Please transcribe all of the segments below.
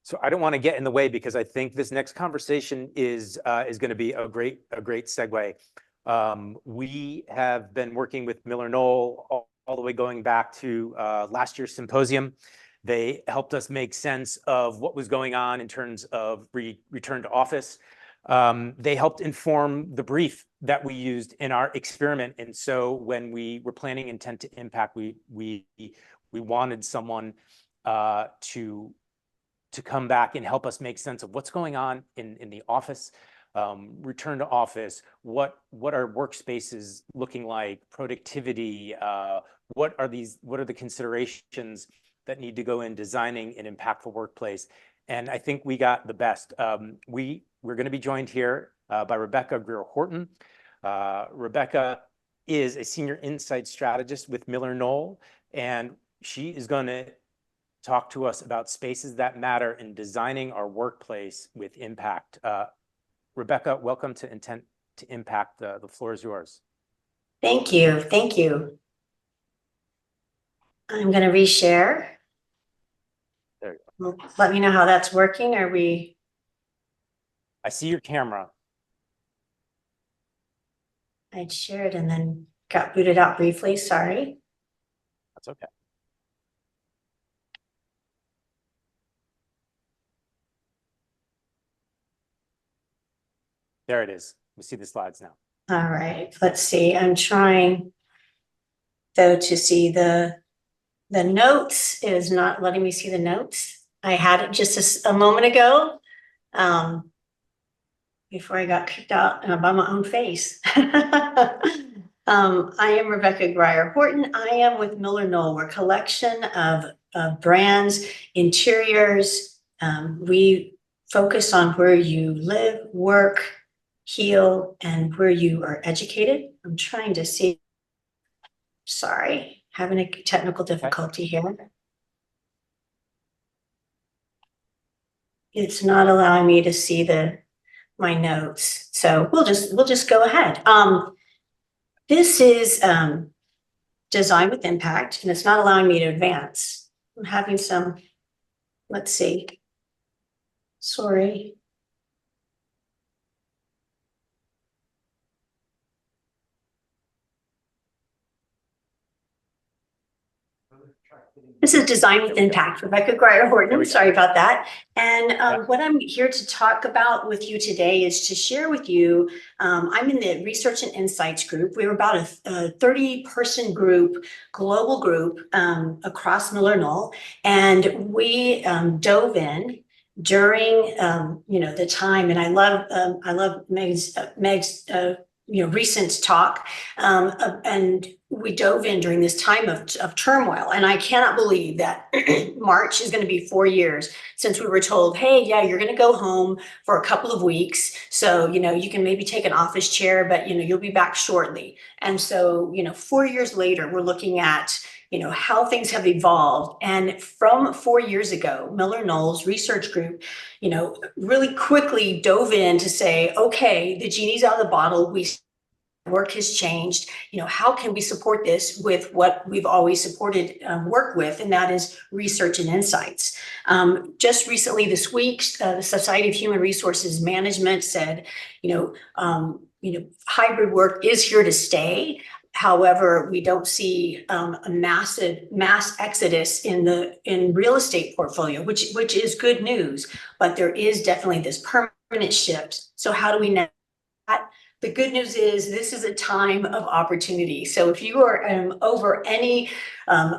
So I don't want to get in the way because I think this next conversation is going to be a great segue. We have been working with MillerKnoll all the way going back to last year's symposium. They helped us make sense of what was going on in terms of return to office. They helped inform the brief that we used in our experiment. And so when we were planning intent to impact, we wanted someone to come back and help us make sense of what's going on in the office, return to office, what are workspaces looking like, productivity, what are the considerations that need to go in designing an impactful workplace. And I think we got the best. We're going to be joined here by Rebecca Greier Horton. Rebecca is a senior insight strategist with MillerKnoll, and she is going to talk to us about spaces that matter in designing our workplace with impact. Rebecca, welcome to Intent to Impact. The floor is yours. Thank you. Thank you. I'm going to reshare. There you go. Let me know how that's working. I see your camera. I'd shared and then got booted out briefly. Sorry. That's okay. There it is. We see the slides now. All right, let's see. I'm trying though to see the notes. It is not letting me see the notes. I had it just a moment ago before I got kicked out by my own face. I am Rebecca Greier Horton. I am with MillerKnoll. We're a collection of brands, interiors. We focus on where you live, work, heal, and where you are educated. I'm trying to see. Sorry, having a technical difficulty here. It's not allowing me to see my notes. So we'll just go ahead. This is Design with Impact, and it's not allowing me to advance. I'm having some, let's see. Sorry. This is Design with Impact, Rebecca Greier Horton. Sorry about that. And what I'm here to talk about with you today is to share with you, I'm in the Research and Insights group. We were about a 30-person group, global group across MillerKnoll, and we dove in during the time. And I love Meg's recent talk, and we dove in during this time of turmoil. And I cannot believe that March is going to be 4 years since we were told, hey, yeah, you're going to go home for a couple of weeks. So, you can maybe take an office chair, but, you'll be back shortly. And so, 4 years later, we're looking at how things have evolved. And from 4 years ago, MillerKnoll's research group, really quickly dove in to say, okay, the genie's out of the bottle. Work has changed. How can we support this with what we've always supported work with, and that is research and insights. Just recently this week, the Society of Human Resources Management said, hybrid work is here to stay. However, we don't see a mass exodus in real estate portfolio, which is good news, but there is definitely this permanent shift. So how do we know that? The good news is this is a time of opportunity. So if you are over any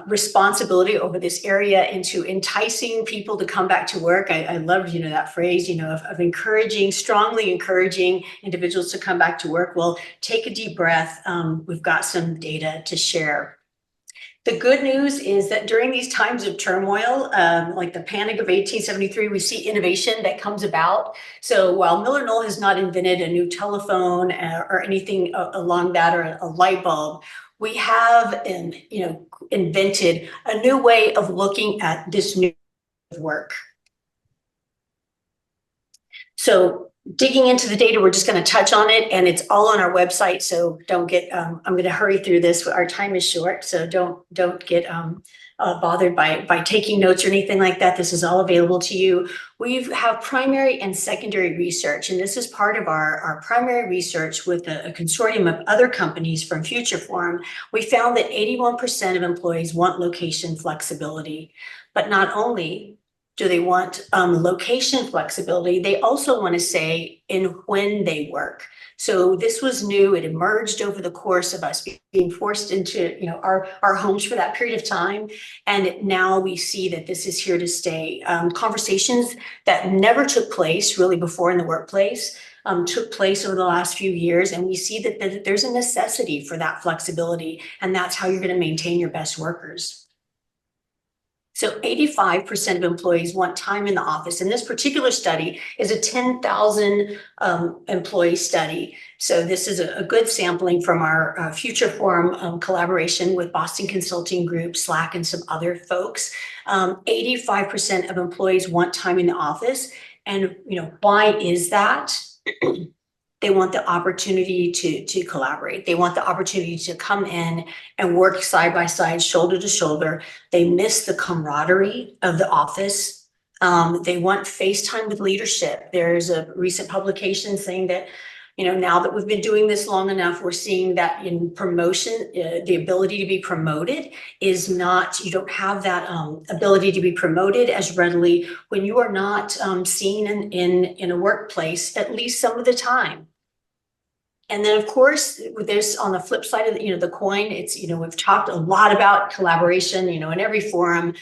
responsibility over this area into enticing people to come back to work, I love that phrase of strongly encouraging individuals to come back to work. Well, take a deep breath. We've got some data to share. The good news is that during these times of turmoil, like the panic of 1873, we see innovation that comes about. So while MillerKnoll has not invented a new telephone or anything along that, or a light bulb, we have invented a new way of looking at this new work. So digging into the data, we're just going to touch on it, and it's all on our website. So don't get, I'm going to hurry through this. Our time is short, so don't get bothered by taking notes or anything like that. This is all available to you. We have primary and secondary research, and this is part of our primary research with a consortium of other companies from Future Forum. We found that 81% of employees want location flexibility, but not only do they want location flexibility, they also want to say in when they work. So this was new. It emerged over the course of us being forced into, you know, our homes for that period of time. And now we see that this is here to stay. Conversations that never took place really before in the workplace took place over the last few years. And we see that there's a necessity for that flexibility. And that's how you're going to maintain your best workers. So 85% of employees want time in the office. And this particular study is a 10,000 employee study. So this is a good sampling from our Future Forum collaboration with Boston Consulting Group, Slack, and some other folks. 85% of employees want time in the office. And you know, why is that? They want the opportunity to collaborate. They want the opportunity to come in and work side by side, shoulder to shoulder. They miss the camaraderie of the office. They want face time with leadership. There's a recent publication saying that, you know, now that we've been doing this long enough, we're seeing that in promotion, the ability to be promoted is not, you don't have that ability to be promoted as readily when you are not seen in a workplace, at least some of the time. And then, of course, there's on the flip side of the, the coin, it's, we've talked a lot about collaboration, in every forum,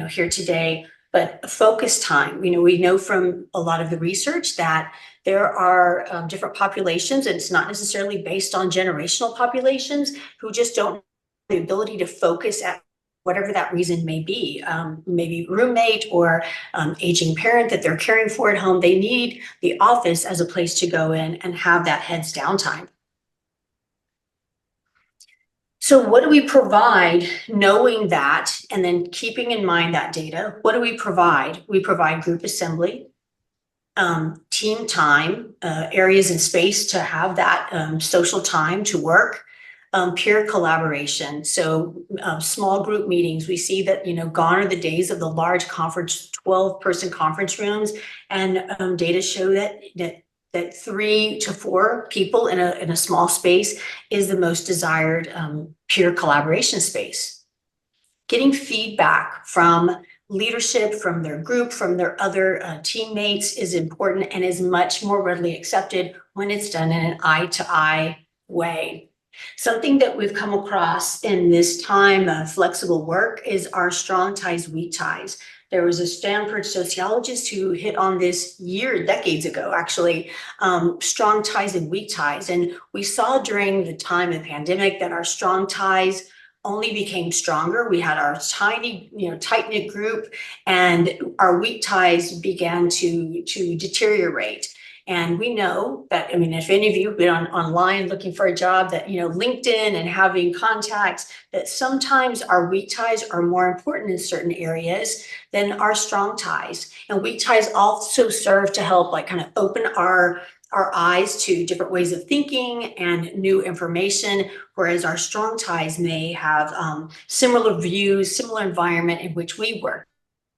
here today, but focus time. We know from a lot of the research that there are different populations, and it's not necessarily based on generational populations who just don't have the ability to focus at whatever that reason may be, maybe roommate or aging parent that they're caring for at home. They need the office as a place to go in and have that heads down time. So what do we provide knowing that, and then keeping in mind that data? What do we provide? We provide group assembly, team time, areas and space to have that social time to work, peer collaboration. So small group meetings, we see that, gone are the days of the large conference, 12-person conference rooms, and data show that 3 to 4 people in a small space is the most desired peer collaboration space. Getting feedback from leadership, from their group, from their other teammates is important and is much more readily accepted when it's done in an eye-to-eye way. Something that we've come across in this time of flexible work is our strong ties, weak ties. There was a Stanford sociologist who hit on this decades ago, actually, strong ties and weak ties. And we saw during the time of the pandemic that our strong ties only became stronger. We had our tiny, tight-knit group, and our weak ties began to deteriorate. And we know that, if any of you have been online looking for a job, that, LinkedIn and having contacts, that sometimes our weak ties are more important in certain areas than our strong ties. And weak ties also serve to help kind of open our eyes to different ways of thinking and new information, whereas our strong ties may have similar views, similar environment in which we work.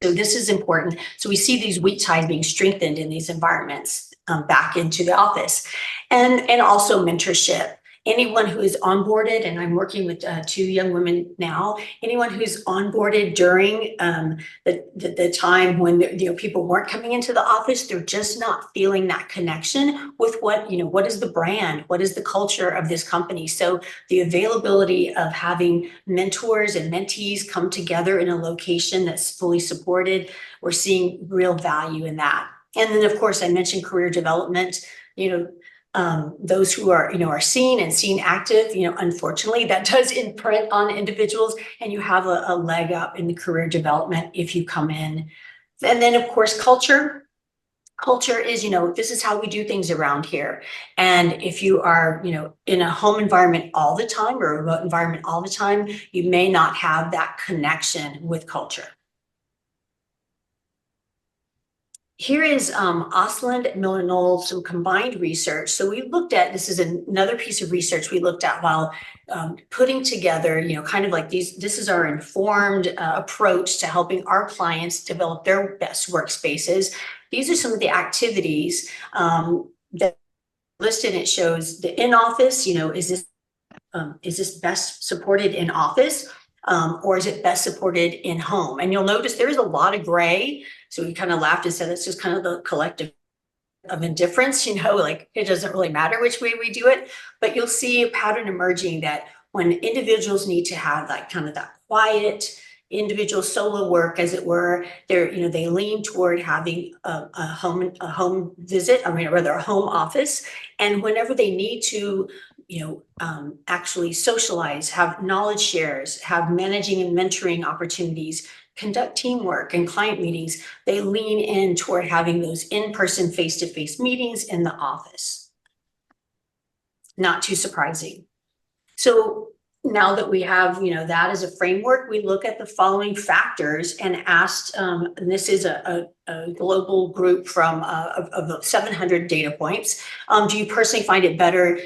So this is important. So we see these weak ties being strengthened in these environments back into the office, and also mentorship. Anyone who is onboarded, and I'm working with 2 young women now, anyone who's onboarded during the time when people weren't coming into the office, they're just not feeling that connection with what is the brand, what is the culture of this company. So the availability of having mentors and mentees come together in a location that's fully supported, we're seeing real value in that. And then, of course, I mentioned career development. Those who are seen and seen active, unfortunately, that does imprint on individuals, and you have a leg up in the career development if you come in. And then, of course, culture. Culture is, this is how we do things around here. And if you are, in a home environment all the time or a remote environment all the time, you may not have that connection with culture. Here is Osland, MillerKnoll, some combined research. So we looked at, this is another piece of research we looked at while putting together, kind of like this is our informed approach to helping our clients develop their best workspaces. These are some of the activities that listed. It shows the in-office, is this best supported in office? Or is it best supported in home? And you'll notice there's a lot of gray. So we kind of laughed and said it's just kind of the collective of indifference, like it doesn't really matter which way we do it. But you'll see a pattern emerging that when individuals need to have that kind of that quiet individual solo work, as it were, they lean toward having a home visit, rather a home office. And whenever they need to actually socialize, have knowledge shares, have managing and mentoring opportunities, conduct teamwork and client meetings, they lean in toward having those in-person, face-to-face meetings in the office. Not too surprising. So now that we have, that as a framework, we look at the following factors and asked, and this is a global group from of 700 data points. Do you personally find it better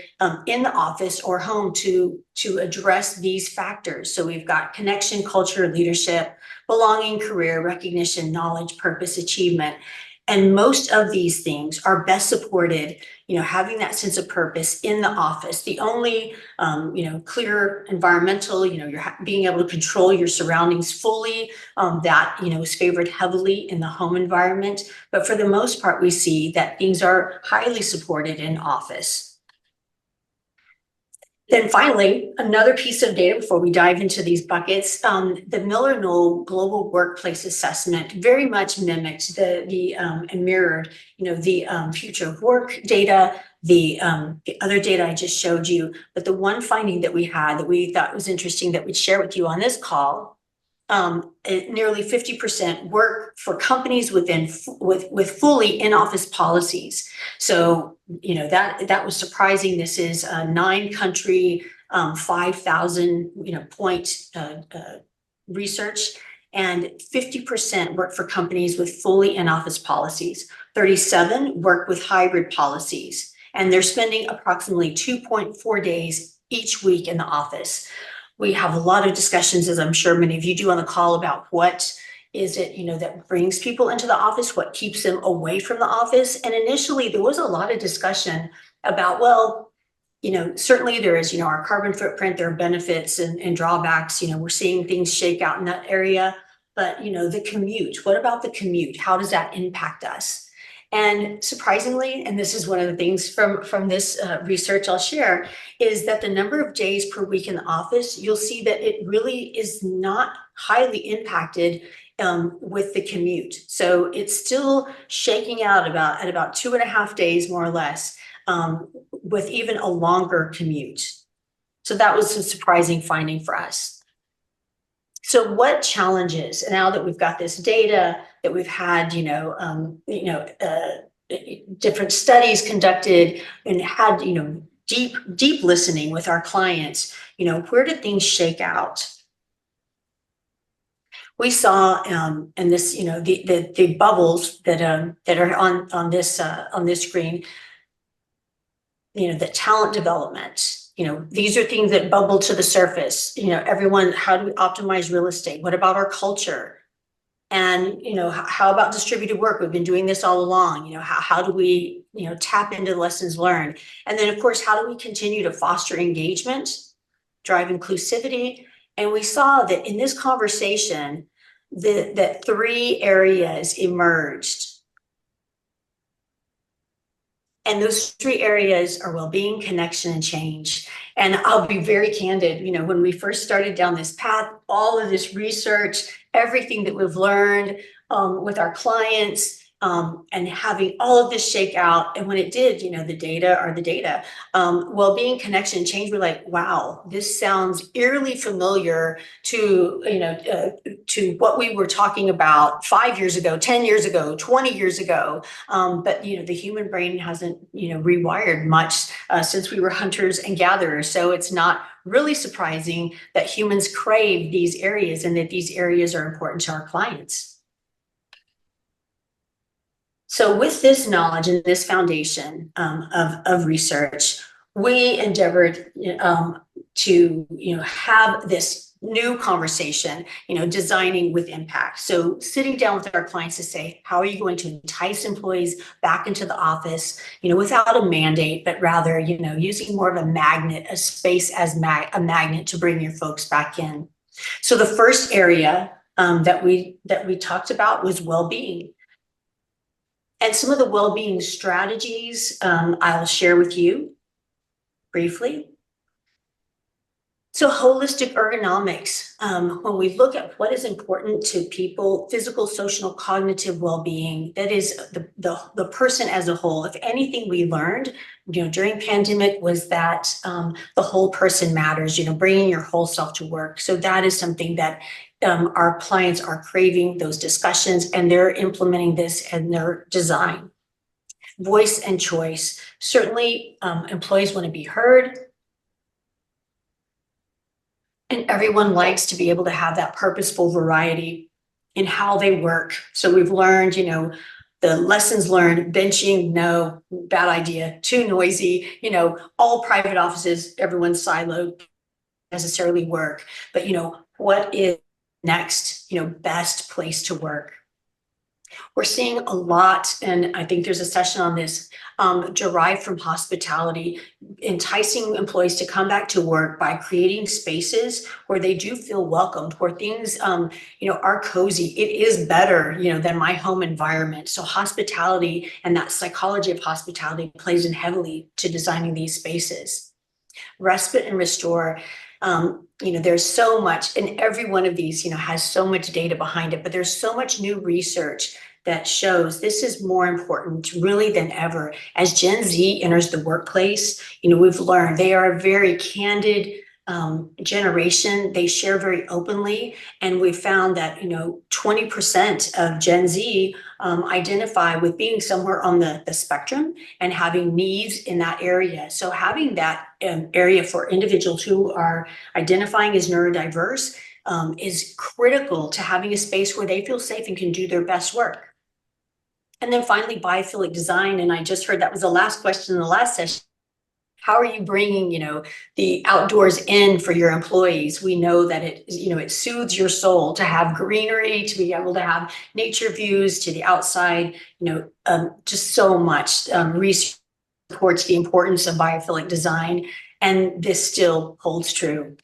in the office or home to address these factors? So we've got connection, culture, leadership, belonging, career, recognition, knowledge, purpose, achievement. And most of these things are best supported, having that sense of purpose in the office. The only, clear environmental, you're being able to control your surroundings fully, that, is favored heavily in the home environment. But for the most part, we see that things are highly supported in office. Then finally, another piece of data before we dive into these buckets, the MillerKnoll Global Workplace Assessment very much mimicked and mirrored, the future of work data, the other data I just showed you. But the one finding that we had that we thought was interesting that we'd share with you on this call, nearly 50% work for companies with fully in-office policies. So, that was surprising. This is a 9-country, 5,000, point research, and 50% work for companies with fully in-office policies. 37 work with hybrid policies, and they're spending approximately 2.4 days each week in the office. We have a lot of discussions, as I'm sure many of you do on the call, about what is it, that brings people into the office, what keeps them away from the office. And initially there was a lot of discussion about, well, certainly there is, our carbon footprint, there are benefits and drawbacks, we're seeing things shake out in that area, but the commute, what about the commute? How does that impact us? And surprisingly, and this is one of the things from this research I'll share, is that the number of days per week in the office, you'll see that it really is not highly impacted with the commute. So it's still shaking out at about 2.5 days, more or less, with even a longer commute. So that was a surprising finding for us. So what challenges, now that we've got this data, that we've had, different studies conducted and had, deep listening with our clients, where did things shake out? We saw, and this, the bubbles that are on this screen, the talent development. These are things that bubble to the surface. Everyone, how do we optimize real estate? What about our culture? And, how about distributed work? We've been doing this all along. How do we, tap into the lessons learned? And then, of course, how do we continue to foster engagement, drive inclusivity? And we saw that in this conversation, that 3 areas emerged. And those 3 areas are well-being, connection, and change. And I'll be very candid, when we first started down this path, all of this research, everything that we've learned with our clients, and having all of this shake out. And when it did, the data are the data. Well-being, connection, change, we're like, wow, this sounds eerily familiar to, to what we were talking about 5 years ago, 10 years ago, 20 years ago. But, the human brain hasn't, rewired much since we were hunters and gatherers. So it's not really surprising that humans crave these areas and that these areas are important to our clients. So with this knowledge and this foundation of research, we endeavored to have this new conversation, designing with impact. So sitting down with our clients to say, how are you going to entice employees back into the office, without a mandate, but rather, using more of a magnet, a space as a magnet to bring your folks back in. So the first area that we talked about was well-being. And some of the well-being strategies I'll share with you briefly. So holistic ergonomics, when we look at what is important to people, physical, social, cognitive well-being, that is the person as a whole. If anything we learned, during pandemic was that the whole person matters, bringing your whole self to work. So that is something that our clients are craving, those discussions, and they're implementing this in their design. Voice and choice. Certainly, employees want to be heard. And everyone likes to be able to have that purposeful variety in how they work. So we've learned, the lessons learned, benching, no, bad idea, too noisy, all private offices, everyone's siloed, necessarily work. But, what is next, best place to work? We're seeing a lot, and I think there's a session on this, derived from hospitality, enticing employees to come back to work by creating spaces where they do feel welcomed, where things, are cozy. It is better, than my home environment. So hospitality and that psychology of hospitality plays in heavily to designing these spaces. Respite and restore. There's so much, and every one of these, has so much data behind it, but there's so much new research that shows this is more important really than ever. As Gen Z enters the workplace, we've learned they are a very candid generation. They share very openly, and we found that 20% of Gen Z identify with being somewhere on the spectrum and having needs in that area. So having that area for individuals who are identifying as neurodiverse is critical to having a space where they feel safe and can do their best work. And then finally, biophilic design, and I just heard that was the last question in the last session. How are you bringing, the outdoors in for your employees? We know that it soothes your soul to have greenery, to be able to have nature views to the outside, just so much research supports the importance of biophilic design, and this still holds true.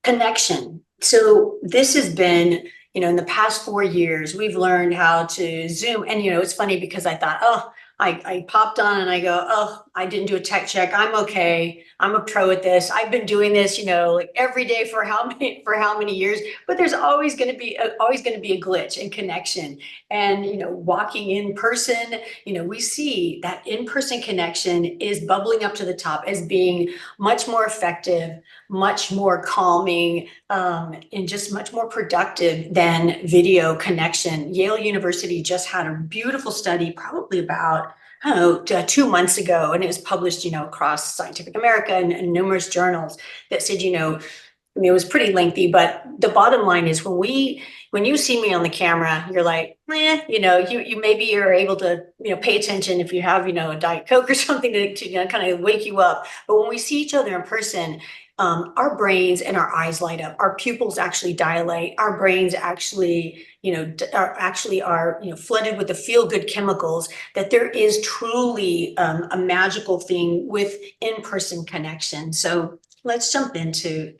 Connection. So this has been, in the past 4 years, we've learned how to Zoom. And, it's funny because I thought, I popped on and I go, I didn't do a tech check. I'm okay. I'm a pro at this. I've been doing this, like every day for how many years, but there's always going to be a glitch in connection. And, walking in person, we see that in-person connection is bubbling up to the top as being much more effective, much more calming, and just much more productive than video connection. Yale University just had a beautiful study, probably about, 2 months ago, and it was published, across Scientific America and numerous journals that said, it was pretty lengthy, but the bottom line is when you see me on the camera, you're like, you maybe are able to, pay attention if you have, a Diet Coke or something to kind of wake you up. But when we see each other in person, our brains and our eyes light up. Our pupils actually dilate. Our brains actually, are flooded with the feel-good chemicals. That there is truly a magical thing with in-person connection. So let's jump into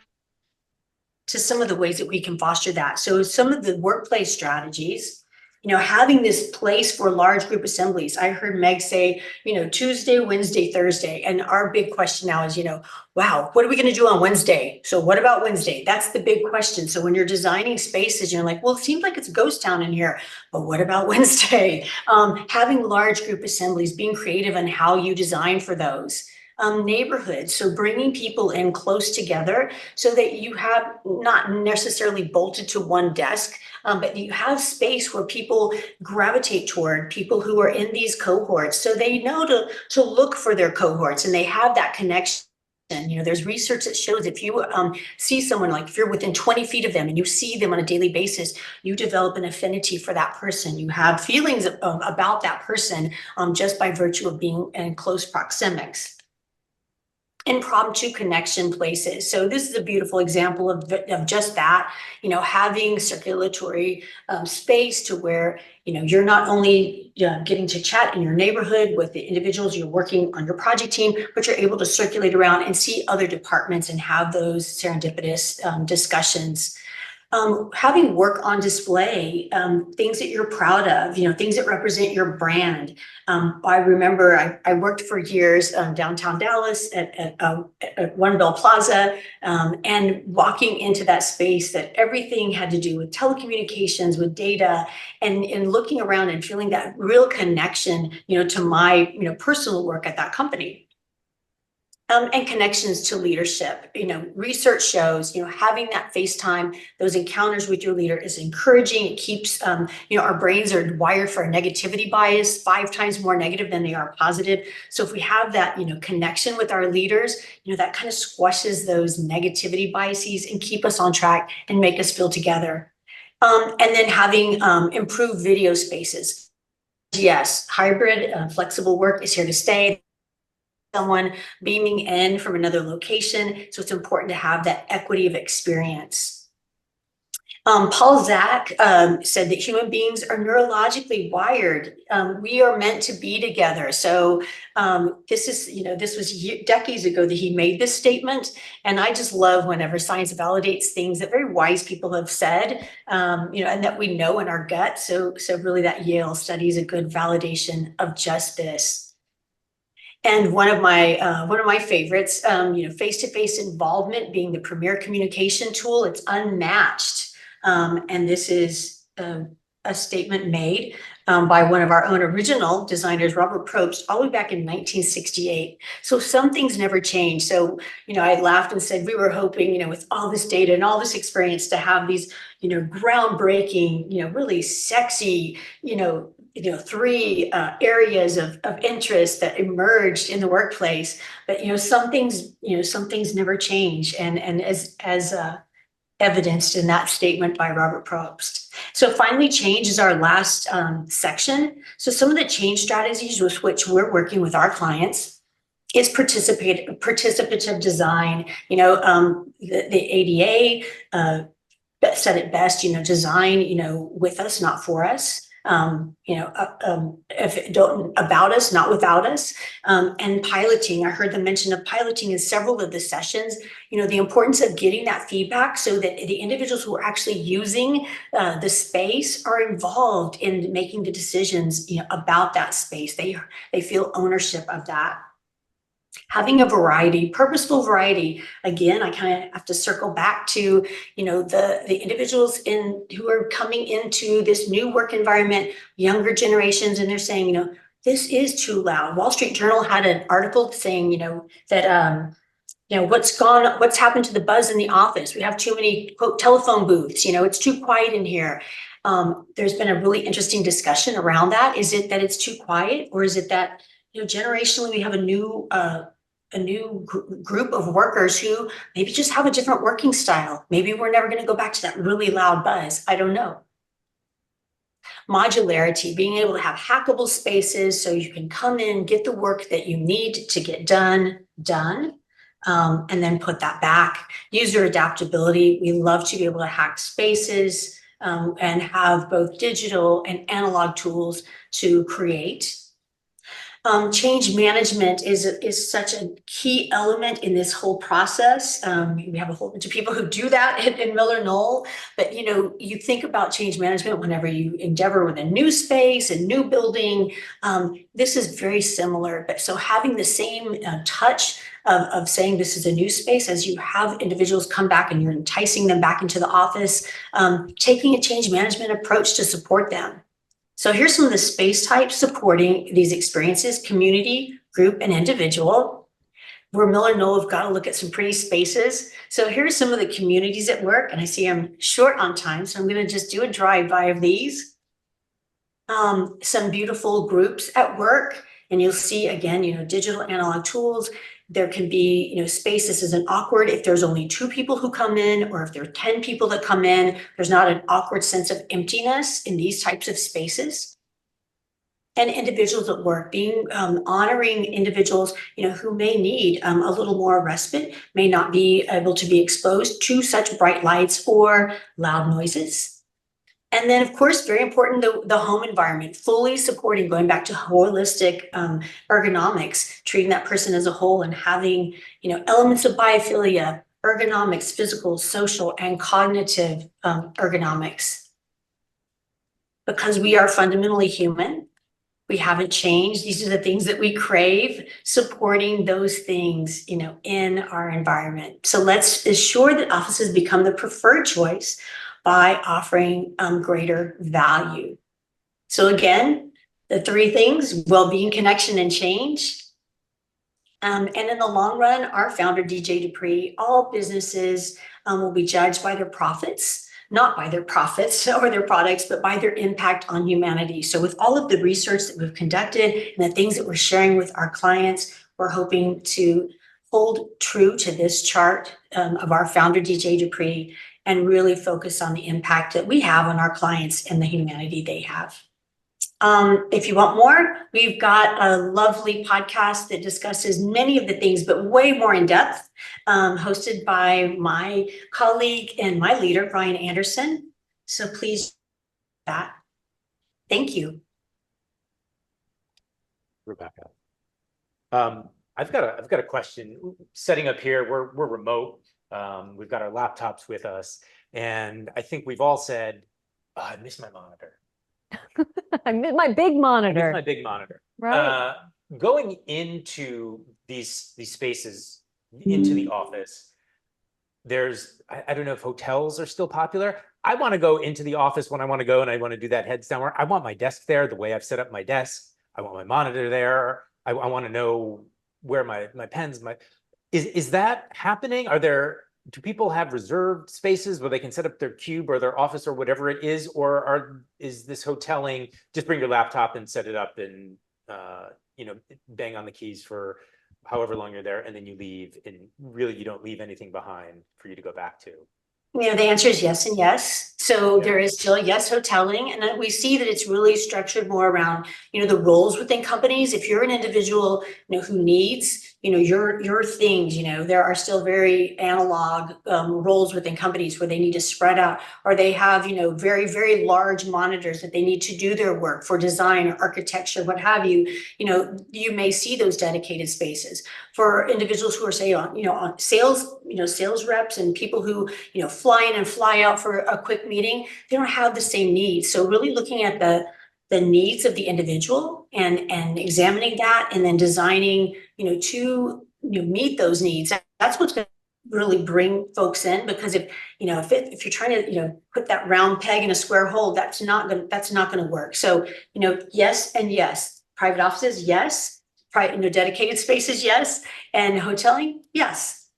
some of the ways that we can foster that. So some of the workplace strategies, having this place for large group assemblies. I heard Meg say, Tuesday, Wednesday, Thursday. And our big question now is, wow, what are we going to do on Wednesday? So what about Wednesday? That's the big question. So when you're designing spaces, you're like, well, it seems like it's a ghost town in here, but what about Wednesday? Having large group assemblies, being creative on how you design for those. Neighborhoods, so bringing people in close together so that you have not necessarily bolted to one desk, but you have space where people gravitate toward people who are in these cohorts, so they know to look for their cohorts and they have that connection There's research that shows if you see someone, like if you're within 20 feet of them and you see them on a daily basis, you develop an affinity for that person. You have feelings about that person just by virtue of being in close proxemics. Impromptu connection places. So this is a beautiful example of just that, having circulatory space to where, you're not only getting to chat in your neighborhood with the individuals you're working on your project team, but you're able to circulate around and see other departments and have those serendipitous discussions. Having work on display, things that you're proud of, things that represent your brand. I remember I worked for years downtown Dallas at One Bell Plaza, and walking into that space that everything had to do with telecommunications, with data, and looking around and feeling that real connection, to my, personal work at that company. And connections to leadership. Research shows, having that FaceTime, those encounters with your leader is encouraging. It keeps, our brains are wired for a negativity bias, 5 times more negative than they are positive. So if we have that, connection with our leaders, that kind of squashes those negativity biases and keep us on track and make us feel together. And then having improved video spaces. Yes, hybrid flexible work is here to stay. Someone beaming in from another location. So it's important to have that equity of experience. Paul Zak said that human beings are neurologically wired. We are meant to be together. So this was decades ago that he made this statement. And I just love whenever science validates things that very wise people have said, and that we know in our gut. So really that Yale study is a good validation of just this. And one of my favorites, face-to-face involvement being the premier communication tool. It's unmatched. And this is a statement made by one of our own original designers, Robert Probst, all the way back in 1968. So some things never change. So, I laughed and said, we were hoping, with all this data and all this experience to have these, groundbreaking, really sexy, 3 areas of interest that emerged in the workplace. But, some things never change. And as evidenced in that statement by Robert Probst. So finally, change is our last section. So some of the change strategies with which we're working with our clients is participative design. The ADA said it best, design, with us, not for us. If don't about us, not without us, and piloting. I heard the mention of piloting in several of the sessions. The importance of getting that feedback so that the individuals who are actually using the space are involved in making the decisions, about that space. They feel ownership of that. Having a variety, purposeful variety. Again, I kind of have to circle back to, the individuals who are coming into this new work environment, younger generations, and they're saying, this is too loud. Wall Street Journal had an article saying, that, what's happened to the buzz in the office? We have too many, quote, telephone booths, it's too quiet in here. There's been a really interesting discussion around that. Is it that it's too quiet, or is it that, generationally we have a new group of workers who maybe just have a different working style? Maybe we're never going to go back to that really loud buzz. I don't know. Modularity, being able to have hackable spaces so you can come in, get the work that you need to get done, and then put that back. User adaptability. We love to be able to hack spaces and have both digital and analog tools to create. Change management is such a key element in this whole process. We have a whole bunch of people who do that in MillerKnoll, but you think about change management whenever you endeavor with a new space, a new building. This is very similar, but so having the same touch of saying this is a new space as you have individuals come back and you're enticing them back into the office, taking a change management approach to support them. So here's some of the space types supporting these experiences: community, group, and individual. We're MillerKnoll have got to look at some pretty spaces. So here's some of the communities at work, and I see I'm short on time, so I'm going to just do a drive-by of these. Some beautiful groups at work, and you'll see again, digital analog tools. There can be, space. This isn't awkward if there's only 2 people who come in, or if there are 10 people that come in. There's not an awkward sense of emptiness in these types of spaces. And individuals at work, being honoring individuals, who may need a little more respite, may not be able to be exposed to such bright lights or loud noises. And then, of course, very important, the home environment, fully supporting, going back to holistic ergonomics, treating that person as a whole and having, elements of biophilia, ergonomics, physical, social, and cognitive ergonomics. Because we are fundamentally human. We haven't changed. These are the things that we crave, supporting those things, in our environment. So let's ensure that offices become the preferred choice by offering greater value. So again, the 3 things: well-being, connection, and change. And in the long run, our founder, DJ Dupree, all businesses will be judged by their profits, not by their profits or their products, but by their impact on humanity. So with all of the research that we've conducted and the things that we're sharing with our clients, we're hoping to hold true to this chart of our founder, DJ Dupree, and really focus on the impact that we have on our clients and the humanity they have. If you want more, we've got a lovely podcast that discusses many of the things, but way more in depth, hosted by my colleague and my leader, Brian Anderson. So please, that. Thank you. Rebecca. I've got a question. Setting up here, we're remote. We've got our laptops with us, and I think we've all said, oh, I miss my monitor. I miss my big monitor. I miss my big monitor. Right. Going into these spaces, into the office, I don't know if hotels are still popular. I want to go into the office when I want to go and I want to do that heads down work. I want my desk there, the way I've set up my desk. I want my monitor there. I want to know where my pens, is that happening? Do people have reserved spaces where they can set up their cube or their office or whatever it is, or is this hoteling just bring your laptop and set it up and bang on the keys for however long you're there, and then you leave, and really you don't leave anything behind for you to go back to? The answer is yes and yes. So there is still, yes, hoteling. And then we see that it's really structured more around, the roles within companies. If you're an individual, who needs, your things, there are still very analog roles within companies where they need to spread out, or they have, very, very large monitors that they need to do their work for design or architecture, what have you. You may see those dedicated spaces for individuals who are, say, on sales, sales reps and people who, fly in and fly out for a quick meeting. They don't have the same needs. So really looking at the needs of the individual and examining that, and then designing, to meet those needs. That's what's going to really bring folks in, because if you're trying to put that round peg in a square hole, that's not going to work. So yes and yes. Private offices, yes. Dedicated spaces, yes. And hoteling, yes.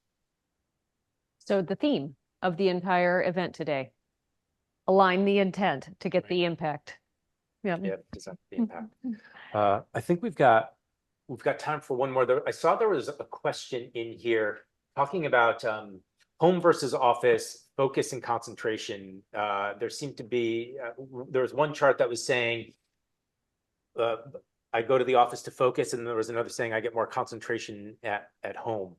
So the theme of the entire event today: align the intent to get the impact. Yeah, the impact. I think we've got time for one more. I saw there was a question in here talking about home versus office focus and concentration. There seemed to be there was one chart that was saying I go to the office to focus, and there was another saying I get more concentration at home.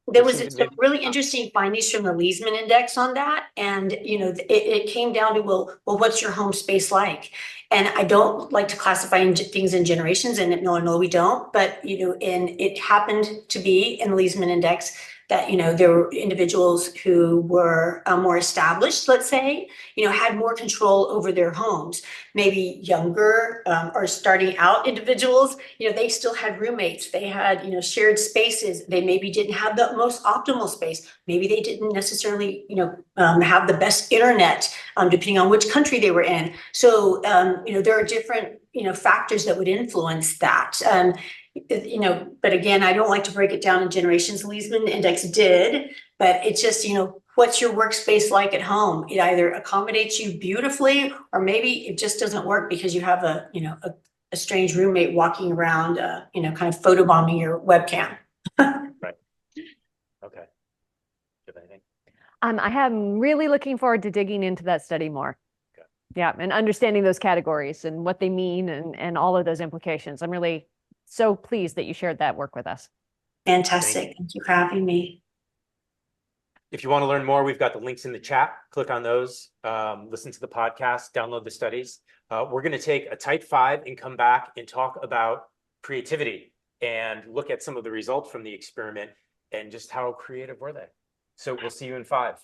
There was some really interesting findings from the Leesman Index on that. And, it came down to, well, what's your home space like? And I don't like to classify things in generations, and no, we don't. But, and it happened to be in the Leesman Index that, there were individuals who were more established, let's say, had more control over their homes. Maybe younger or starting out individuals, they still had roommates. They had, shared spaces. They maybe didn't have the most optimal space. Maybe they didn't necessarily, have the best internet, depending on which country they were in. So, there are different, factors that would influence that. But again, I don't like to break it down in generations. The Leesman Index did, but it's just, what's your workspace like at home? It either accommodates you beautifully, or maybe it just doesn't work because you have a a strange roommate walking around, you know, kind of photobombing your webcam. Right. Okay. Do you have anything? I am really looking forward to digging into that study more. Okay. Yeah, and understanding those categories and what they mean and all of those implications. I'm really so pleased that you shared that work with us. Fantastic. Thank you for having me. If you want to learn more, we've got the links in the chat. Click on those, listen to the podcast, download the studies. We're going to take a type 5 and come back and talk about creativity and look at some of the results from the experiment and just how creative were they. So we'll see you in 5.